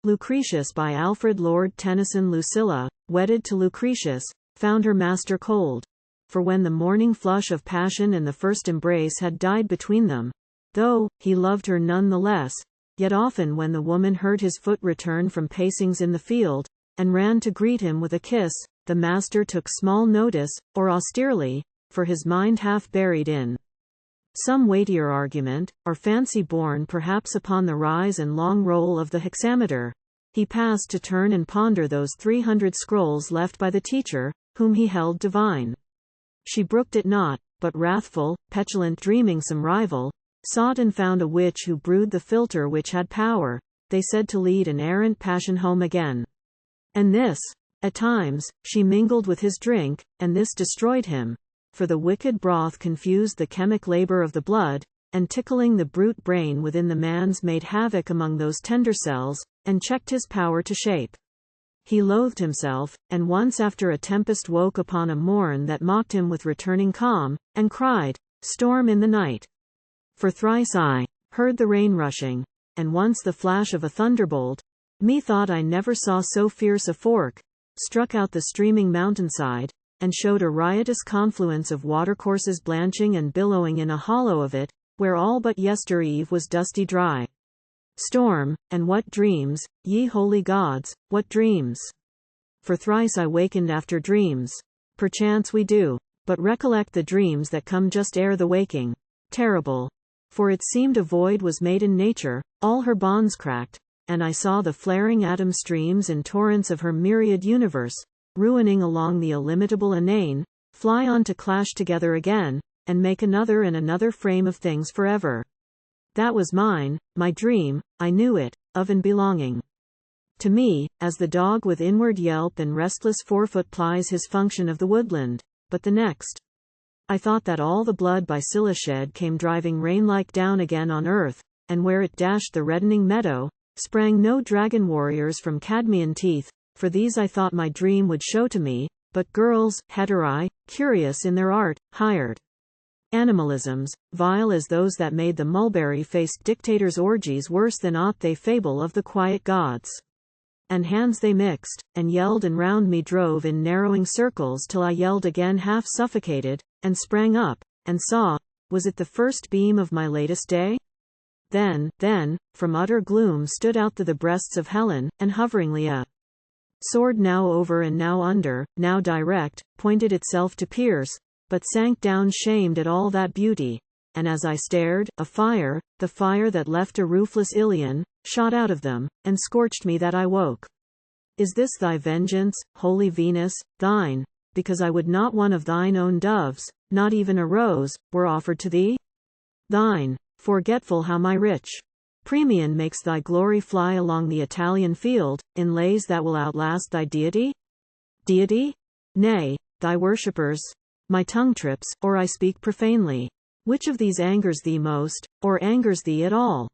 Lucretius by Alfred. Lord Tennyson. Lucilla, wedded to Lucretius, found her master cold. For when the morning flush of passion and the first embrace had died between them, though he loved her none the less, yet often when the woman heard his foot return from pacings in the field, and ran to greet him with a kiss, the master took small notice, or austerely, for his mind half buried in some weightier argument, or fancy-borne perhaps upon the rise and long roll of the hexameter, he passed to turn and ponder those 300 scrolls left by the teacher, whom he held divine. She brooked it not, but wrathful, petulant, dreaming some rival, sought and found a witch who brewed the philtre which had power, they said, to lead an errant passion home again. And this, at times, she mingled with his drink, and this destroyed him. For the wicked broth confused the chemic labor of the blood, and tickling the brute brain within the man's made havoc among those tender cells, and checked his power to shape. He loathed himself, and once after a tempest woke upon a morn that mocked him with returning calm, and cried, "Storm in the night." For thrice I heard the rain rushing, and once the flash of a thunderbolt. Methought I never saw so fierce a fork, struck out the streaming mountainside, and showed a riotous confluence of watercourses blanching and billowing in a hollow of it, where all but yestereve was dusty dry. Storm, and what dreams, ye holy gods, what dreams! For thrice I wakened after dreams. Perchance we do but recollect the dreams that come just ere the waking. Terrible! For it seemed a void was made in nature, all her bonds cracked, and I saw the flaring atom streams in torrents of her myriad universe, ruining along the illimitable inane, fly on to clash together again, and make another and another frame of things forever. That was mine, my dream, I knew it, of and belonging to me, as the dog with inward yelp and restless forefoot plies his function of the woodland. But the next, I thought that all the blood by Lucilla shed came driving rain-like down again on earth, and where it dashed the reddening meadow, sprang no dragon warriors from Cadmean teeth, for these I thought my dream would show to me, but girls, heterae, curious in their art, hired animalisms, vile as those that made the mulberry-faced dictators' orgies worse than aught they fable of the quiet gods. And hands they mixed, and yelled, and round me drove in narrowing circles till I yelled again half suffocated, and sprang up, and saw, was it the first beam of my latest day? Then, from utter gloom stood out the breasts of Helen, and hoveringly a sword now over and now under, now direct, pointed itself to pierce, but sank down shamed at all that beauty, and as I stared, a fire, the fire that left a roofless Ilion, shot out of them, and scorched me that I woke. Is this thy vengeance, holy Venus, thine, because I would not one of thine own doves, not even a rose, were offered to thee? Thine, forgetful how my rich premium makes thy glory fly along the Italian field, in lays that will outlast thy deity? Deity? Nay, thy worshippers. My tongue trips, or I speak profanely. Which of these angers thee most, or angers thee at all?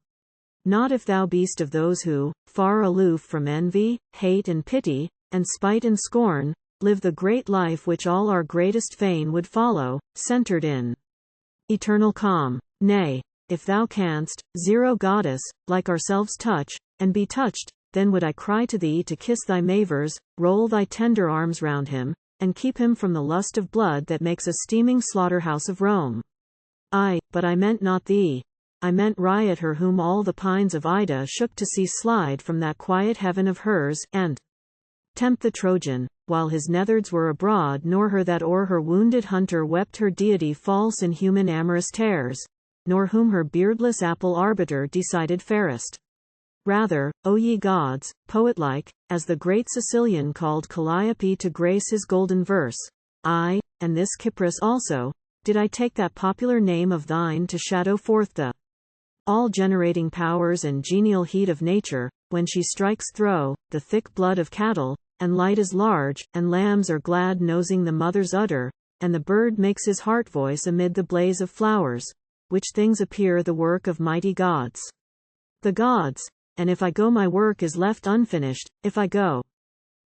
Not if thou be'st of those who, far aloof from envy, hate and pity, and spite and scorn, live the great life which all our greatest fain would follow, centered in eternal calm. Nay, if thou canst, zero goddess, like ourselves touch, and be touched, then would I cry to thee to kiss thy Mavers, roll thy tender arms round him, and keep him from the lust of blood that makes a steaming slaughterhouse of Rome. But I meant not thee. I meant riot her whom all the pines of Ida shook to see slide from that quiet heaven of hers, and tempt the Trojan, while his netherds were abroad, nor her that o'er her wounded hunter wept her deity false in human amorous tears, nor whom her beardless apple arbiter decided fairest. Rather, O ye gods, poet-like, as the great Sicilian called Calliope to grace his golden verse, I, and this Cypris also, did I take that popular name of thine to shadow forth the all-generating powers and genial heat of nature, when she strikes through the thick blood of cattle, and light is large, and lambs are glad nosing the mother's udder, and the bird makes his heart voice amid the blaze of flowers, which things appear the work of mighty gods. The gods, and if I go my work is left unfinished, if I go.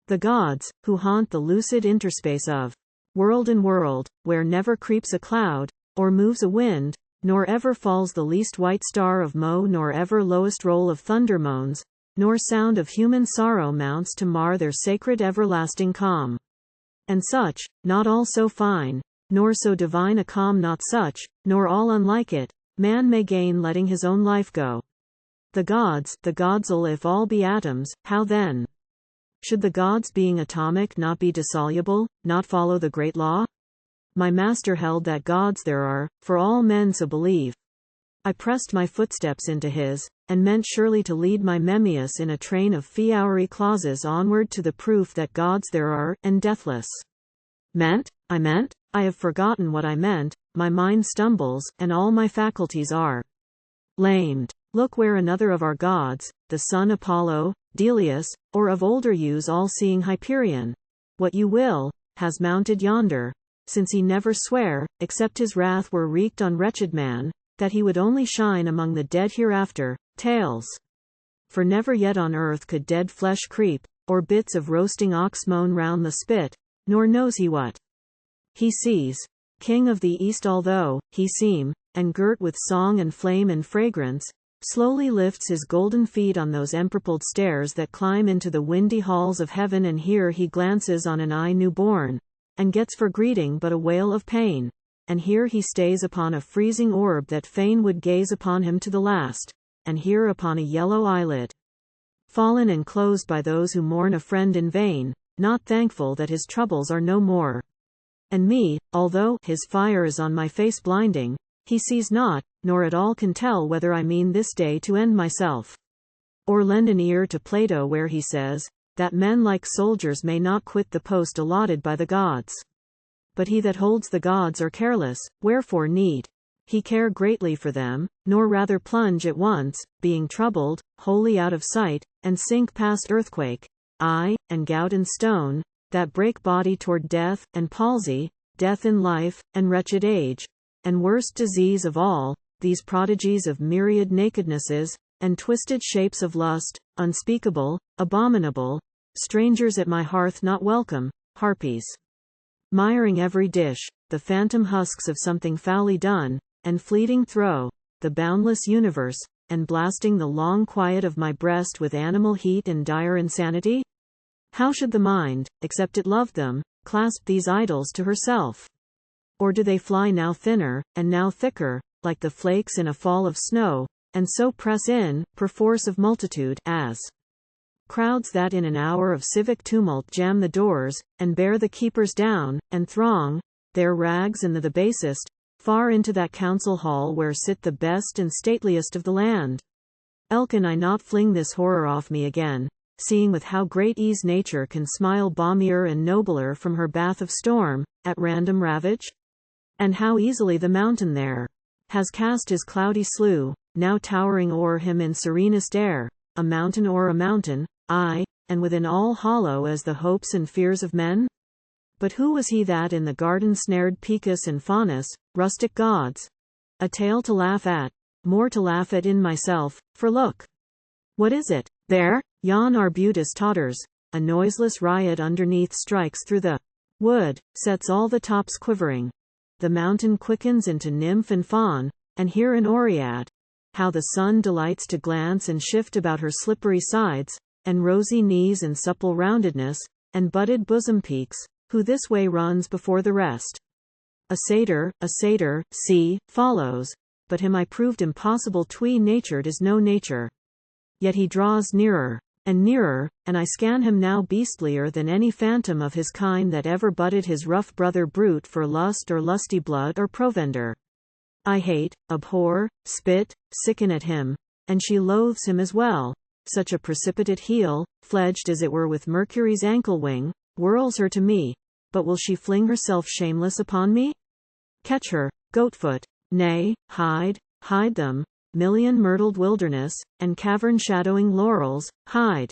The gods, who haunt the lucid interspace of world and world, where never creeps a cloud, or moves a wind, nor ever falls the least white star of Mo, nor ever lowest roll of thunder moans, nor sound of human sorrow mounts to mar their sacred everlasting calm. And such, not all so fine, nor so divine a calm, not such, nor all unlike it, man may gain letting his own life go. The gods'll if all be atoms, how then? Should the gods being atomic not be dissoluble, not follow the great law? My master held that gods there are, for all men so believe. I pressed my footsteps into his, and meant surely to lead my Memmius in a train of flowery clauses onward to the proof that gods there are, and deathless. I have forgotten what I meant, my mind stumbles, and all my faculties are lamed. Look where another of our gods, the sun Apollo, Delius, or of older use all-seeing Hyperion, what you will, has mounted yonder, since he never sware, except his wrath were wreaked on wretched man, that he would only shine among the dead hereafter, tales. For never yet on earth could dead flesh creep, or bits of roasting ox moan round the spit, nor knows he what he sees. King of the East although he seem, and girt with song and flame and fragrance, slowly lifts his golden feet on those empurpled stairs that climb into the windy halls of heaven, and here he glances on an eye new born, and gets for greeting but a wail of pain, and here he stays upon a freezing orb that fain would gaze upon him to the last, and here upon a yellow eyelid, fallen and closed by those who mourn a friend in vain, not thankful that his troubles are no more. And me, although his fire is on my face blinding, he sees not, nor at all can tell whether I mean this day to end myself, or lend an ear to Plato where he says, that men like soldiers may not quit the post allotted by the gods. But he that holds the gods are careless, wherefore need he care greatly for them, nor rather plunge at once, being troubled, wholly out of sight, and sink past earthquake, eye, and gout and stone, that break body toward death, and palsy, death in life, and wretched age, and worst disease of all, these prodigies of myriad nakednesses, and twisted shapes of lust, unspeakable, abominable, strangers at my hearth not welcome, harpies, miring every dish, the phantom husks of something foully done, and fleeting through the boundless universe, and blasting the long quiet of my breast with animal heat and dire insanity? How should the mind, except it loved them, clasp these idols to herself? Or do they fly now thinner, and now thicker, like the flakes in a fall of snow, and so press in, perforce of multitude, as crowds that in an hour of civic tumult jam the doors, and bear the keepers down, and throng, their rags and the basest, far into that council hall where sit the best and stateliest of the land? Can I not fling this horror off me again, seeing with how great ease nature can smile balmier and nobler from her bath of storm, at random ravage? And how easily the mountain there has cast his cloudy slough, now towering o'er him in serenest air, a mountain o'er a mountain, aye, and within all hollow as the hopes and fears of men? But who was he that in the garden snared Picus and Faunus, rustic gods? A tale to laugh at, more to laugh at in myself, for look. What is it? There, yon arbutus totters, a noiseless riot underneath strikes through the wood, sets all the tops quivering. The mountain quickens into nymph and faun, and here an Oread. How the sun delights to glance and shift about her slippery sides, and rosy knees and supple roundedness, and budded bosom peaks, who this way runs before the rest. A satyr, see, follows, but him I proved impossible natured is no nature. Yet he draws nearer, and I scan him now beastlier than any phantom of his kind that ever butted his rough brother brute for lust or lusty blood or provender. I hate, abhor, spit, sicken at him, and she loathes him as well. Such a precipitate heel, fledged as it were with Mercury's ankle wing, whirls her to me, but will she fling herself shameless upon me? Catch her, goatfoot, nay, hide them, million myrtled wilderness, and cavern shadowing laurels, hide.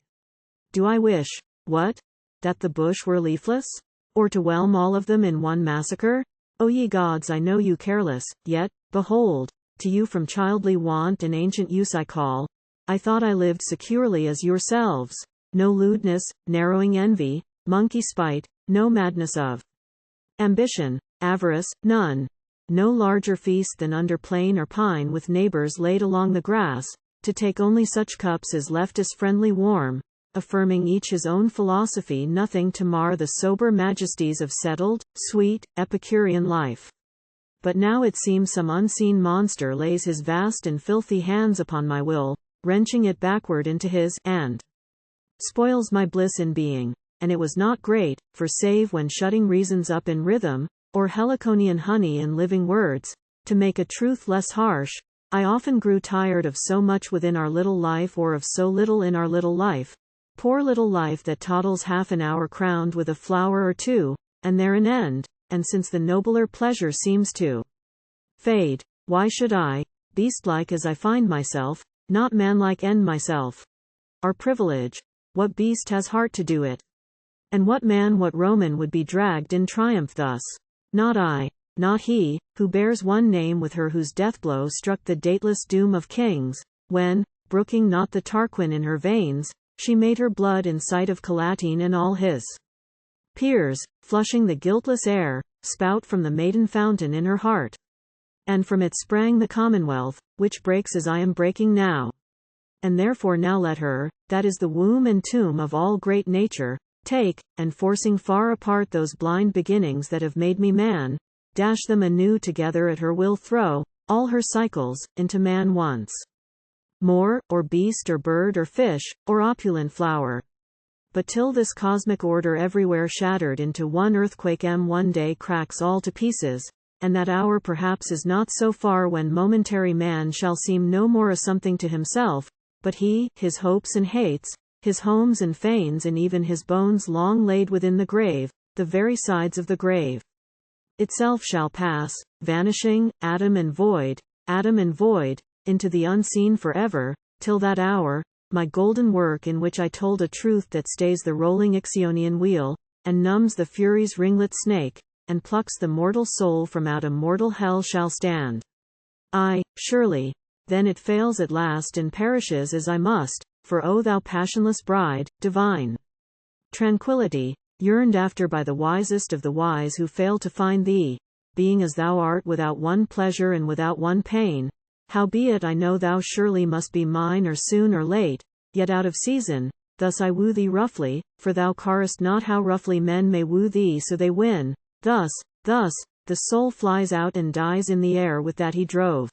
Do I wish, what? That the bush were leafless? Or to whelm all of them in one massacre? O ye gods, I know you careless, yet, behold, to you from childly want and ancient use I call. I thought I lived securely as yourselves, no lewdness, narrowing envy, monkey spite, no madness of ambition, avarice, none. No larger feast than under plane or pine with neighbors laid along the grass, to take only such cups as left us friendly warm, affirming each his own philosophy, nothing to mar the sober majesties of settled, sweet, Epicurean life. But now it seems some unseen monster lays his vast and filthy hands upon my will, wrenching it backward into his, and spoils my bliss in being. And it was not great, for save when shutting reasons up in rhythm, or Heliconian honey in living words, to make a truth less harsh, I often grew tired of so much within our little life, or of so little in our little life, poor little life that toddles half an hour crowned with a flower or two, and there an end, and since the nobler pleasure seems to fade, why should I, beast-like as I find myself, not manlike end myself? Our privilege, what beast has heart to do it? And what man, what Roman would be dragged in triumph thus? Not I, not he, who bears one name with her whose death-blow struck the dateless doom of kings, when, brooking not the Tarquin in her veins, she made her blood in sight of Palatine and all his peers, flushing the guiltless air, spout from the maiden fountain in her heart. And from it sprang the commonwealth, which breaks as I am breaking now. And therefore now let her, that is the womb and tomb of all great nature, take, and forcing far apart those blind beginnings that have made me man, dash them anew together at her will, throw all her cycles into man once more, or beast or bird or fish, or opulent flower. But till this cosmic order everywhere shattered into one earthquake one day cracks all to pieces, and that hour perhaps is not so far when momentary man shall seem no more a something to himself, but he, his hopes and hates, his homes and fanes, and even his bones long laid within the grave, the very sides of the grave itself shall pass, vanishing, atom and void, into the unseen forever, till that hour, my golden work in which I told a truth that stays the rolling Ixionian wheel, and numbs the Fury's ringlet snake, and plucks the mortal soul from out a mortal hell shall stand. Ay, surely, then it fails at last and perishes as I must, for O thou passionless bride, divine tranquility, yearned after by the wisest of the wise who fail to find thee, being as thou art without one pleasure and without one pain, howbeit I know thou surely must be mine or soon or late, yet out of season, thus I woo thee roughly, for thou carest not how roughly men may woo thee so they win, thus, the soul flies out and dies in the air with that he drove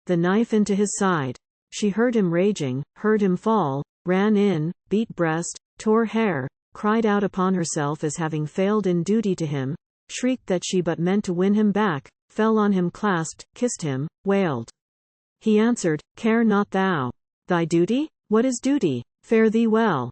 the knife into his side. She heard him raging, heard him fall, ran in, beat breast, tore hair, cried out upon herself as having failed in duty to him, shrieked that she but meant to win him back, fell on him, clasped, kissed him, wailed. He answered, care not thou thy duty? What is duty? Fare thee well.